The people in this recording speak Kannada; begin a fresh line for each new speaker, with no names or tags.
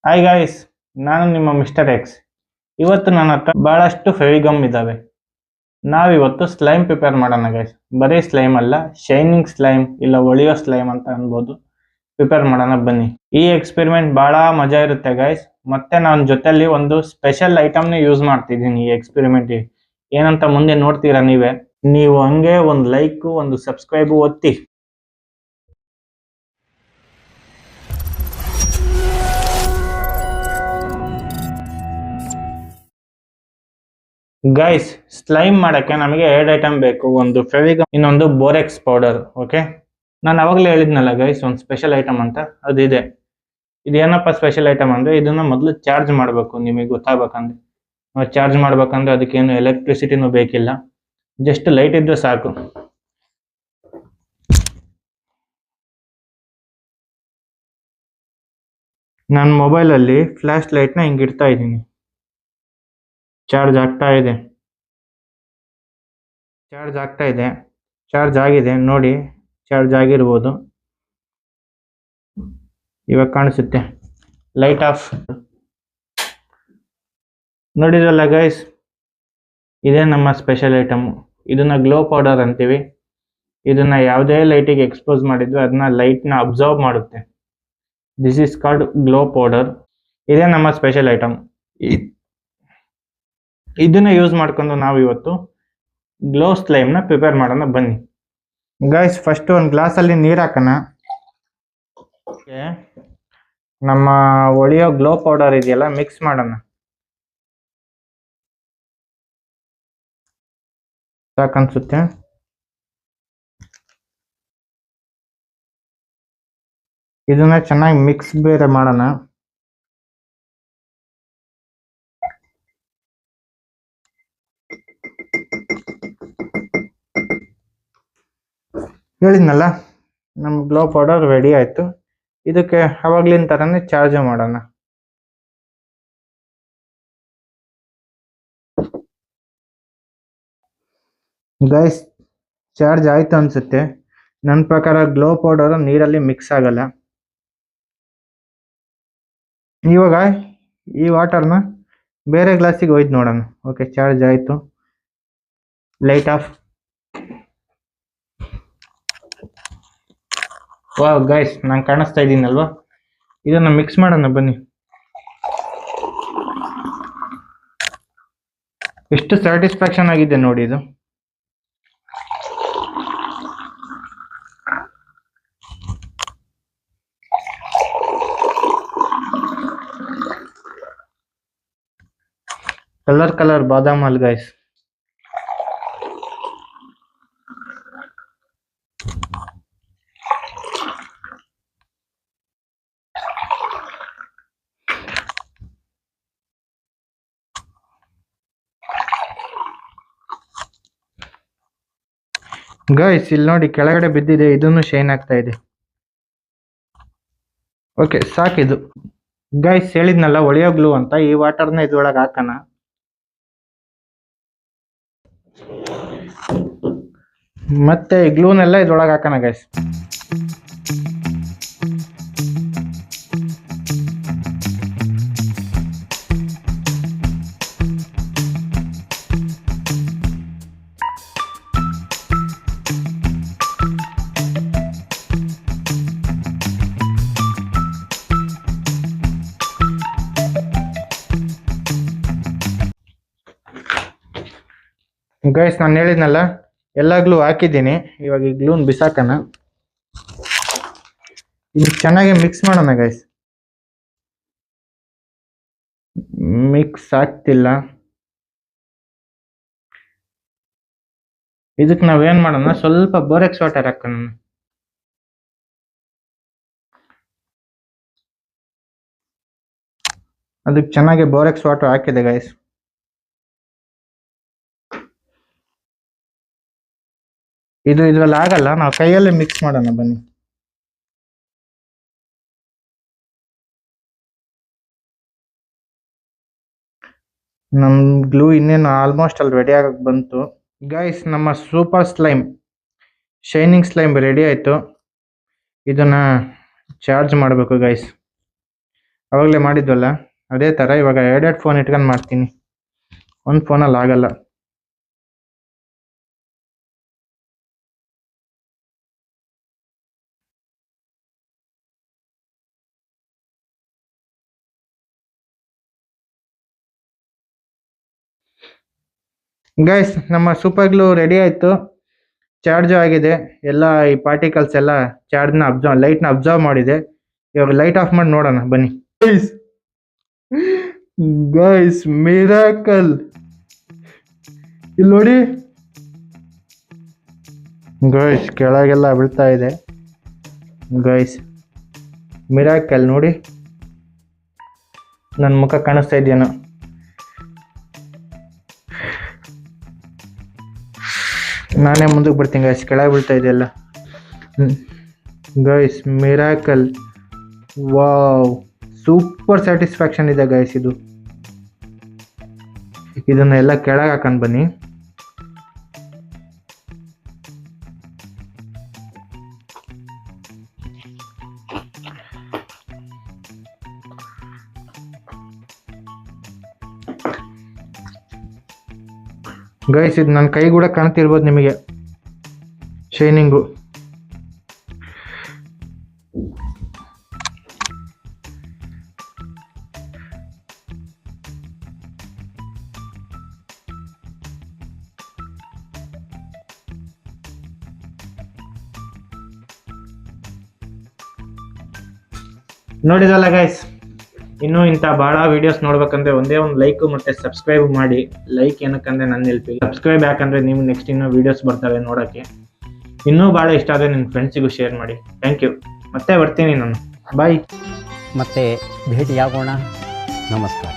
ಹಾಯ್ ಗಾಯ್ಸ್, ನಾನು ನಿಮ್ಮ ಮಿಸ್ಟರ್ ಎಕ್ಸ್. ಇವತ್ತು ನನ್ನ ಹತ್ರ ಬಹಳಷ್ಟು ಫೆವಿಗಮ್ ಇದ್ದಾವೆ. ನಾವಿವತ್ತು ಸ್ಲೈಮ್ ಪ್ರಿಪೇರ್ ಮಾಡೋಣ ಗೈಸ್. ಬರೀ ಸ್ಲೈಮ್ ಅಲ್ಲ, ಶೈನಿಂಗ್ ಸ್ಲೈಮ್ ಇಲ್ಲ ಒಳಿಯೋ ಸ್ಲೈಮ್ ಅಂತ ಅನ್ಬೋದು. ಪ್ರಿಪೇರ್ ಮಾಡೋಣ ಬನ್ನಿ. ಈ ಎಕ್ಸ್ಪೆರಿಮೆಂಟ್ ಬಹಳ ಮಜಾ ಇರುತ್ತೆ ಗೈಸ್. ಮತ್ತೆ ನಾನು ಜೊತೆಲಿ ಒಂದು ಸ್ಪೆಷಲ್ ಐಟಮ್ನ ಯೂಸ್ ಮಾಡ್ತಿದ್ದೀನಿ ಈ ಎಕ್ಸ್ಪೆರಿಮೆಂಟ್. ಏನಂತ ಮುಂದೆ ನೋಡ್ತೀರಾ ನೀವೇ. ನೀವು ಹಂಗೆ ಒಂದು ಲೈಕ್ ಒಂದು ಸಬ್ಸ್ಕ್ರೈಬ್ ಒತ್ತಿ. ಗೈಸ್, ಸ್ಲೈಮ್ ಮಾಡಕ್ಕೆ ನಮಗೆ 2 ಐಟಮ್ ಬೇಕು. ಒಂದು ಫೆವಿಗಮ್, ಇನ್ನೊಂದು ಬೋರೆಕ್ಸ್ ಪೌಡರ್. ಓಕೆ, ನಾನು ಅವಾಗಲೇ ಹೇಳಿದ್ನಲ್ಲ ಗೈಸ್, ಒಂದು ಸ್ಪೆಷಲ್ ಐಟಮ್ ಅಂತ. ಅದಿದೆ. ಇದೇನಪ್ಪ ಸ್ಪೆಷಲ್ ಐಟಮ್ ಅಂದ್ರೆ, ಇದನ್ನ ಮೊದಲು ಚಾರ್ಜ್ ಮಾಡಬೇಕು. ನಿಮಗೆ ಗೊತ್ತಾಗಬೇಕಂದ್ರೆ, ಚಾರ್ಜ್ ಮಾಡ್ಬೇಕಂದ್ರೆ ಅದಕ್ಕೇನು ಎಲೆಕ್ಟ್ರಿಸಿಟಿನೂ ಬೇಕಿಲ್ಲ, ಜಸ್ಟ್ ಲೈಟ್ ಇದ್ರೆ ಸಾಕು. ನನ್ನ ಮೊಬೈಲಲ್ಲಿ ಫ್ಲಾಶ್ ಲೈಟ್ನ ಹಿಂಗೆ ಇಡ್ತಾ ಇದ್ದೀನಿ. ಚಾರ್ಜ್ ಆಗ್ತಾ ಇದೆ, ಚಾರ್ಜ್ ಆಗಿದೆ ನೋಡಿ. ಚಾರ್ಜ್ ಆಗಿರ್ಬೋದು, ಇವಾಗ ಕಾಣಿಸುತ್ತೆ. Light off. ನೋಡಿದ್ರಲ್ಲ ಗೈಸ್, ಇದೇ ನಮ್ಮ ಸ್ಪೆಷಲ್ ಐಟಮ್. ಇದನ್ನ ಗ್ಲೋ ಪೌಡರ್ ಅಂತೀವಿ. ಇದನ್ನ ಯಾವುದೇ ಲೈಟಿಗೆ ಎಕ್ಸ್ಪೋಸ್ ಮಾಡಿದ್ರು ಅದನ್ನ ಲೈಟ್ನ ಅಬ್ಸರ್ವ್ ಮಾಡುತ್ತೆ. This is called glow powder. ಇದೇ ನಮ್ಮ ಸ್ಪೆಷಲ್ ಐಟಮ್. ಇದನ್ನ ಯೂಸ್ ಮಾಡ್ಕೊಂಡು ನಾವು ಇವತ್ತು ಗ್ಲೋ ಸ್ಲೈಮ್ನ ಪ್ರಿಪೇರ್ ಮಾಡೋಣ ಬನ್ನಿ. ಗೈಸ್, ಫಸ್ಟ್ ಒಂದು ಗ್ಲಾಸಲ್ಲಿ ನೀರು ಹಾಕೋಣ. ನಮ್ಮ ಒಳಿಯೋ ಗ್ಲೋ ಪೌಡರ್ ಇದೆಯಲ್ಲ, ಮಿಕ್ಸ್ ಮಾಡೋಣ. ಸಾಕನ್ಸುತ್ತೆ. ಇದನ್ನ ಚೆನ್ನಾಗಿ ಮಿಕ್ಸ್ ಬೇರೆ ಮಾಡೋಣ. ಹೇಳಿದ್ನಲ್ಲ, ನಮ್ಮ ಗ್ಲೋ ಪೌಡರ್ ರೆಡಿ ಆಯ್ತು. ಇದಕ್ಕೆ ಅವಾಗ್ಲಿನ ತರನೇ ಚಾರ್ಜ್ ಮಾಡೋಣ. ಗೈಸ್, ಚಾರ್ಜ್ ಆಯ್ತು ಅನ್ಸುತ್ತೆ. ನನ್ನ ಪ್ರಕಾರ ಗ್ಲೋ ಪೌಡರ್ ನೀರಲ್ಲಿ ಮಿಕ್ಸ್ ಆಗಲ್ಲ. ಇವಾಗ ಈ ವಾಟರ್ನ ಬೇರೆ ಗ್ಲಾಸಿಗೆ ಒಯ್ದು ನೋಡೋಣ. ಓಕೆ, ಚಾರ್ಜ್ ಆಯ್ತು. Light off. ವಾವ್ ಗೈಸ್, ನಾನು ಕಾಣಿಸ್ತಾ ಇದ್ದೀನಲ್ವಾ. ಇದನ್ನ ಮಿಕ್ಸ್ ಮಾಡೋಣ ಬನ್ನಿ. ಎಷ್ಟು ಸ್ಯಾಟಿಸ್ಫ್ಯಾಕ್ಷನ್ ಆಗಿದೆ ನೋಡಿ ಇದು. ಕಲರ್ ಬಾದಾಮ್ ಹಾಲು ಗೈಸ್. ಗೈಸ್, ಇಲ್ಲಿ ನೋಡಿ, ಕೆಳಗಡೆ ಬಿದ್ದಿದೆ. ಇದನ್ನು ಶೈನ್ ಆಗ್ತಾ ಇದೆ. ಓಕೆ, ಸಾಕಿದು. ಗೈಸ್, ಹೇಳಿದ್ನಲ್ಲ ಒಳಿಯೋ ಗ್ಲೂ ಅಂತ. ಈ ವಾಟರ್ನ ಇದ್ರೊಳಗೆ ಹಾಕೋಣ. ಮತ್ತೆ ಈ ಗ್ಲೂನೆಲ್ಲ ಇದ್ರೊಳಗೆ ಹಾಕೋಣ ಗೈಸ್. ಗೈಸ್, ನಾನು ಹೇಳಿದ್ನಲ್ಲ, ಎಲ್ಲ ಗ್ಲೂ ಹಾಕಿದ್ದೀನಿ. ಇವಾಗ ಈ ಗ್ಲೂನ್ ಬಿಸಾಕೋಣ. ಇದು ಚೆನ್ನಾಗಿ ಮಿಕ್ಸ್ ಮಾಡೋಣ ಗೈಸ್. ಮಿಕ್ಸ್ ಆಗ್ತಿಲ್ಲ. ಇದಕ್ಕೆ ನಾವೇನ್ ಮಾಡೋಣ, ಸ್ವಲ್ಪ ಬೋರೆಕ್ಸ್ ವಾಟರ್ ಹಾಕೋಣ. ಅದಕ್ಕೆ ಚೆನ್ನಾಗಿ ಬೋರೆಕ್ಸ್ ವಾಟರ್ ಹಾಕಿದೆ ಗೈಸ್. ಇದು ಇದ್ರಲ್ಲಿ ಆಗಲ್ಲ, ನಾವು ಕೈಯಲ್ಲೇ ಮಿಕ್ಸ್ ಮಾಡೋಣ ಬನ್ನಿ. ನಮ್ ಗ್ಲೂ ಇನ್ನೇನು ಆಲ್ಮೋಸ್ಟ್ ಅಲ್ಲಿ ರೆಡಿ ಆಗಕ್ ಬಂತು ಗೈಸ್. ನಮ್ಮ super slime, shining slime ready ಆಯ್ತು. ಇದನ್ನ ಚಾರ್ಜ್ ಮಾಡಬೇಕು ಗೈಸ್. ಅವಾಗಲೇ ಮಾಡಿದ್ವಲ್ಲ ಅದೇ ಥರ ಇವಾಗ ಎರಡೆರಡು ಫೋನ್ ಇಟ್ಕೊಂಡು ಮಾಡ್ತೀನಿ, ಒಂದು ಫೋನಲ್ಲಿ ಆಗಲ್ಲ. ಗೈಸ್ ನಮ್ಮ ಸೂಪರ್ ಗ್ಲೂ ರೆಡಿ ಆಯಿತು, ಚಾರ್ಜ್ ಆಗಿದೆ. ಎಲ್ಲ ಈ ಪಾರ್ಟಿಕಲ್ಸ್ ಎಲ್ಲ ಲೈಟ್ನ ಅಬ್ಸರ್ವ್ ಮಾಡಿದೆ. ಇವಾಗ ಲೈಟ್ ಆಫ್ ಮಾಡಿ ನೋಡೋಣ ಬನ್ನಿ. ಗೈಸ್ ಗೈಸ್ ಮಿರಾಕಲ್, ಇಲ್ಲಿ ನೋಡಿ ಗೈಸ್, ಕೆಳಗೆಲ್ಲ ಬೀಳ್ತಾ ಇದೆ ಗೈಸ್. ಮಿರಾಕಲ್ ನೋಡಿ, ನನ್ನ ಮುಖ ಕಾಣಿಸ್ತಾ ಇದೆಯೇನೋ. ನಾನೇ ಮುಂದಕ್ಕೆ ಬರ್ತೀನಿ ಗೈಸ್, ಕೆಳಗೆ ಬೀಳ್ತಾ ಇದೆಯಲ್ಲ guys. Miracle, wow, super satisfaction ಇದೆ ಗೈಸ್. ಇದನ್ನೆಲ್ಲ ಕೆಳಗೆ ಹಾಕೊಂಡು ಬನ್ನಿ. ಗೈಸ್ ಇದು ನನ್ನ ಕೈ ಕೂಡ ಕಾಣ್ತಿರ್ಬೋದು ನಿಮಗೆ, ಶೈನಿಂಗು. ನೋಡಿದಲ್ಲ ಗೈಸ್, ಇನ್ನೂ ಇಂಥ ಭಾಳ ವೀಡಿಯೋಸ್ ನೋಡ್ಬೇಕಂದ್ರೆ ಒಂದೇ ಒಂದು ಲೈಕ್ ಮತ್ತು ಸಬ್ಸ್ಕ್ರೈಬ್ ಮಾಡಿ. ಲೈಕ್ ಏನಕ್ಕಂದ್ರೆ ನನ್ನ ಹೆಲ್ಪಿಗೆ, ಸಬ್ಸ್ಕ್ರೈಬ್ ಯಾಕಂದರೆ ನೀವು ನೆಕ್ಸ್ಟ್ ಇನ್ನೂ ವೀಡಿಯೋಸ್ ಬರ್ತವೆ ನೋಡೋಕ್ಕೆ. ಇನ್ನೂ ಭಾಳ ಇಷ್ಟ ಆದರೆ ನಿಮ್ಮ ಫ್ರೆಂಡ್ಸಿಗೂ ಶೇರ್ ಮಾಡಿ. Thank you. ಮತ್ತೆ ಬರ್ತೀನಿ ನಾನು, ಬಾಯ್.
ಮತ್ತೆ ಭೇಟಿಯಾಗೋಣ. ನಮಸ್ಕಾರ.